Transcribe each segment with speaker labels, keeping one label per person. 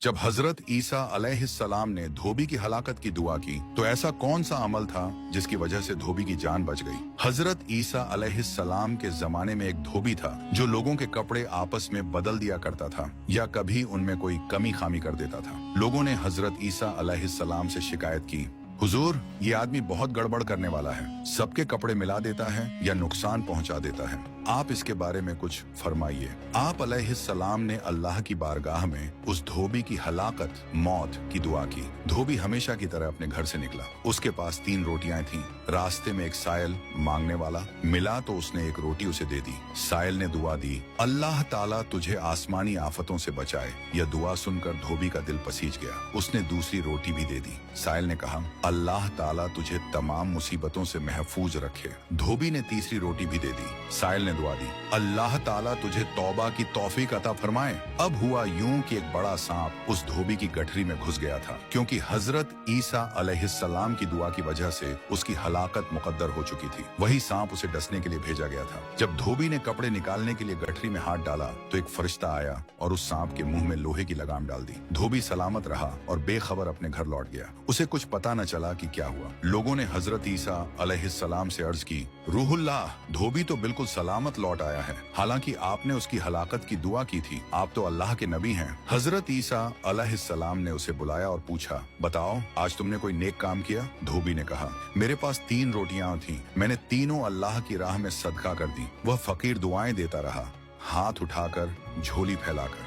Speaker 1: जब हजरत ईसा अलैहिस्सलाम ने धोबी की हलाकत की दुआ की तो ऐसा कौन सा अमल था जिसकी वजह से धोबी की जान बच गई। हजरत ईसा अलैहिस्सलाम के जमाने में एक धोबी था जो लोगों के कपड़े आपस में बदल दिया करता था या कभी उनमें कोई कमी खामी कर देता था। लोगों ने हजरत ईसा अलैहिस्सलाम से शिकायत की, हुजूर, ये आदमी बहुत गड़बड़ करने वाला है, सबके कपड़े मिला देता है या नुकसान पहुंचा देता है, आप इसके बारे में कुछ फरमाइए। आप अलैहिस्सलाम ने अल्लाह की बारगाह में उस धोबी की हलाकत मौत की दुआ की। धोबी हमेशा की तरह अपने घर से निकला। उसके पास 3 रोटियां थीं। रास्ते में एक साइल मांगने वाला मिला तो उसने एक रोटी उसे दे दी। साइल ने दुआ दी, अल्लाह ताला तुझे आसमानी आफतों से बचाए। यह दुआ सुनकर धोबी का दिल पसीज गया। उसने दूसरी रोटी भी दे दी। साइल ने कहा, अल्लाह ताला तुझे तमाम मुसीबतों से महफूज रखे। धोबी ने तीसरी रोटी भी दे दी। साइल ने दुआ दी, अल्लाह ताला तुझे तौबा की तौफीक अता फरमाए। अब हुआ यूं कि एक बड़ा सांप उस धोबी की गठरी में घुस गया था, क्योंकि हजरत ईसा अलैहिस्सलाम की दुआ की वजह से उसकी हलाकत मुकद्दर हो चुकी थी। वही सांप उसे डसने के लिए भेजा गया था। जब धोबी ने कपड़े निकालने के लिए गठरी में हाथ डाला तो एक फरिश्ता आया और उस सांप के मुंह में लोहे की लगाम डाल दी। धोबी सलामत रहा और बेखबर अपने घर लौट गया। उसे कुछ पता न चला कि क्या हुआ। लोगों ने हजरत ईसा अलैहिस्सलाम से अर्ज की, रूहुल्लाह, धोबी तो बिल्कुल सलामत लौट आया है, हालांकि आपने उसकी हलाकत की दुआ की थी। आप तो अल्लाह के नबी हैं। हजरत ईसा अलैहिस्सलाम ने उसे बुलाया और पूछा, बताओ, आज तुमने कोई नेक काम किया? धोबी ने कहा, मेरे पास 3 रोटियां थीं, मैंने तीनों अल्लाह की राह में सदका कर दी। वह फकीर दुआएं देता रहा, हाथ उठाकर, झोली फैलाकर।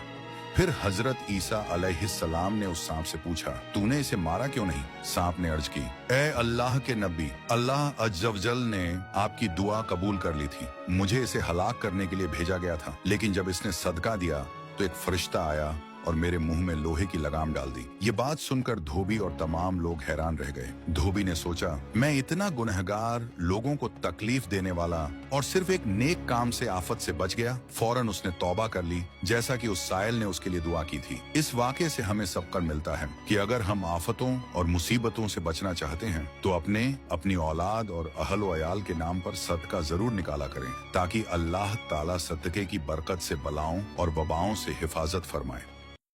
Speaker 1: फिर हजरत ईसा अलैहिस्सलाम ने उस सांप से पूछा, तूने इसे मारा क्यों नहीं? सांप ने अर्ज की, ए अल्लाह के नबी, अल्लाह अज़्ज़वजल ने आपकी दुआ कबूल कर ली थी। मुझे इसे हलाक करने के लिए भेजा गया था, लेकिन जब इसने सदका दिया तो एक फरिश्ता आया और मेरे मुंह में लोहे की लगाम डाल दी। ये बात सुनकर धोबी और तमाम लोग हैरान रह गए। धोबी ने सोचा, मैं इतना गुनहगार, लोगों को तकलीफ देने वाला और सिर्फ एक नेक काम से आफत से बच गया। फौरन उसने तौबा कर ली, जैसा कि उस साइल ने उसके लिए दुआ की थी। इस वाक़े से हमें सबक मिलता है कि अगर हम आफतों और मुसीबतों से बचना चाहते हैं तो अपनी औलाद और अहल व अयाल के नाम पर सदका जरूर निकाला करें, ताकि अल्लाह ताला सदके की बरकत से बलाओं और वबाओं से हिफाजत फरमाए।